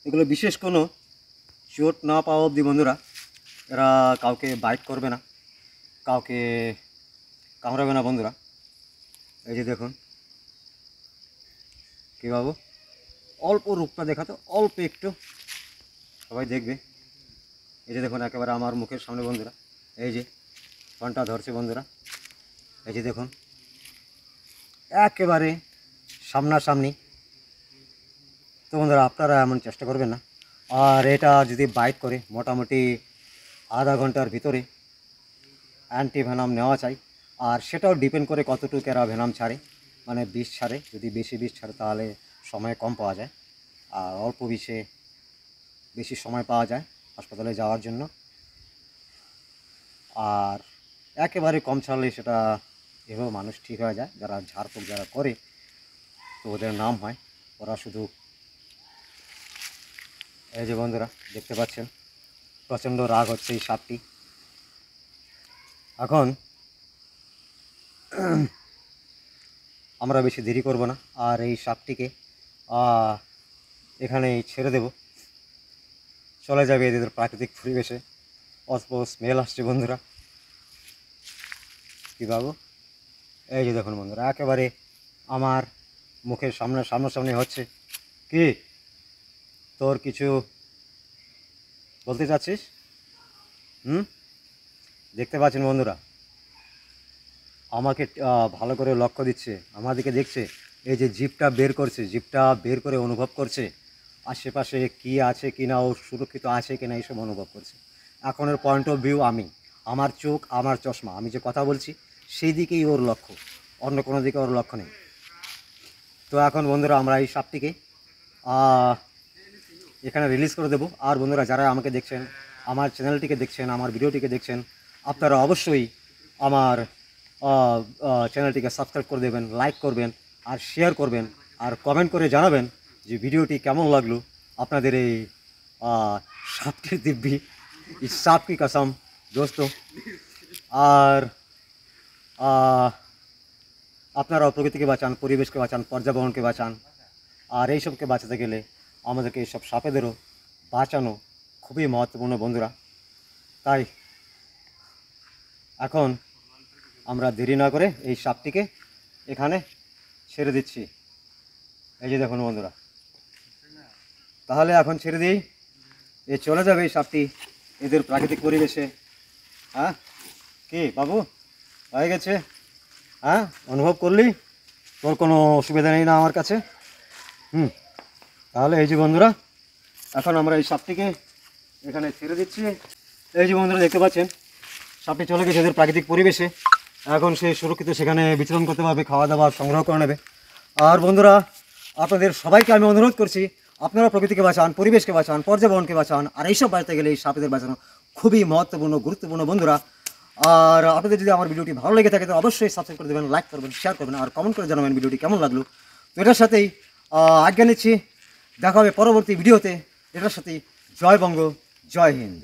এগুলো বিশেষ কোনো চোট না পাওয়া অবধি বন্ধুরা এরা কাউকে বাইট করবে না, কাউকে কামড়াবে না বন্ধুরা। এই যে দেখুন কী বাবু, অল্প রূপটা দেখাতো, অল্প একটু, সবাই দেখবে। এই যে দেখুন একেবারে আমার মুখের সামনে বন্ধুরা, এই যে ফোনটা ধরছে বন্ধুরা, এই যে দেখুন একেবারে সামনাসামনি। তো বন্ধুরা আপনারা এমন চেষ্টা করবেন না। আর এটা যদি বাইট করে মোটামুটি আধা ঘন্টার ভিতরে অ্যান্টিভেনাম নেওয়া চাই। আর সেটাও ডিপেন্ড করে কতটুকু এরা ভেনাম ছাড়ে, মানে বিষ ছাড়ে। যদি বেশি বিষ ছাড়ে তাহলে সময় কম পাওয়া যায়, আর অল্প বিষে বেশি সময় পাওয়া যায় হাসপাতালে যাওয়ার জন্য। আর একেবারে কম ছাড়লে সেটা এভাবে মানুষ ঠিক হয়ে যায়। যারা ঝাড়ফুঁক যারা করে তো ওদের নাম হয়, ওরা শুধু এই যে বন্ধুরা দেখতে পাচ্ছেন প্রচণ্ড রাগ হচ্ছে এই সাপটি। এখন আমরা বেশি দেরি করব না, আর এই সাপটিকে এখানেই ছেড়ে দেব, চলে যাবে এদের প্রাকৃতিক পরিবেশে। অল্প স্মেল আসছে বন্ধুরা, কী বাবু। এই যে দেখুন বন্ধুরা একেবারে আমার মুখের সামনাসামনি হচ্ছে। কি তোর কিছু বলতে চাচ্ছিস? দেখতে পাচ্ছেন বন্ধুরা আমাকে ভালো করে লক্ষ্য দিচ্ছে, আমার দিকে দেখছে। এই যে জিভটা বের করছে, জিভটা বের করে অনুভব করছে আশেপাশে কি আছে কি না, ও সুরক্ষিত আছে কি না এইসব অনুভব করছে। এখন ওর পয়েন্ট অফ ভিউ আমি, আমার চোখ আমার চশমা, আমি যে কথা বলছি সেই দিকেই ওর লক্ষ্য, অন্য কোনো দিকে ওর লক্ষ্য নেই। তো এখন বন্ধুরা আমরা এই সাপটিকে এখানে রিলিজ করে দেব। আর বন্ধুরা যারা আমাকে দেখছেন, আমার চ্যানেলটিকে দেখছেন, আমার ভিডিওটিকে দেখছেন, আপনারা অবশ্যই আমার চ্যানেলটিকে সাবস্ক্রাইব করে দেবেন, লাইক করবেন আর শেয়ার করবেন, আর কমেন্ট করে জানাবেন যে ভিডিওটি কেমন লাগলো আপনাদের এই সাপটির দিব্যি, এই সাপ কি কসম দোস্ত। আর আপনারাও প্রকৃতিকে বাঁচান, পরিবেশকে বাঁচান, পর্যাবরণকে বাঁচান। আর এইসবকে বাঁচাতে গেলে আমাদেরকে এইসব সাপেদেরও বাঁচানো খুবই মহত্বপূর্ণ বন্ধুরা। তাই এখন আমরা দেরি না করে এই সাপটিকে এখানে ছেড়ে দিচ্ছি। এই যে দেখুন বন্ধুরা, তাহলে এখন ছেড়ে দিই, এ চলে যাবে এই সাপটি এদের প্রাকৃতিক পরিবেশে। হ্যাঁ কি বাবু হয়ে গেছে? হ্যাঁ অনুভব করলি? তোর কোনো অসুবিধা নেই না আমার কাছে? তাহলে এই যে বন্ধুরা এখন আমরা এই সাপটিকে এখানে ছেড়ে দিচ্ছি। এই যে বন্ধুরা দেখতে পাচ্ছেন সাপটি চলে গেছে এদের প্রাকৃতিক পরিবেশে। এখন সে সুরক্ষিত সেখানে বিচরণ করতে পারবে, খাওয়া দাওয়া সংগ্রহ করে নেবে। আর বন্ধুরা আপনাদের সবাইকে আমি অনুরোধ করছি, আপনারা প্রকৃতিকে বাঁচান, পরিবেশকে বাঁচান, পর্যাবরণকে বাঁচান। আর এইসব বাঁচাতে গেলে এই সাপেদের বাঁচানো খুবই মহত্বপূর্ণ, গুরুত্বপূর্ণ বন্ধুরা। আর আপনাদের যদি আমার ভিডিওটি ভালো লেগে থাকে তো অবশ্যই সাবস্ক্রাইব করে দেবেন, লাইক করবেন, শেয়ার করবেন, আর কমেন্ট করে জানাবেন ভিডিওটি কেমন লাগলো। তো এটার সাথেই আজ্ঞা নিচ্ছি, দেখা হবে পরবর্তী ভিডিওতে। এটার সাথেই জয় বঙ্গ, জয় হিন্দ।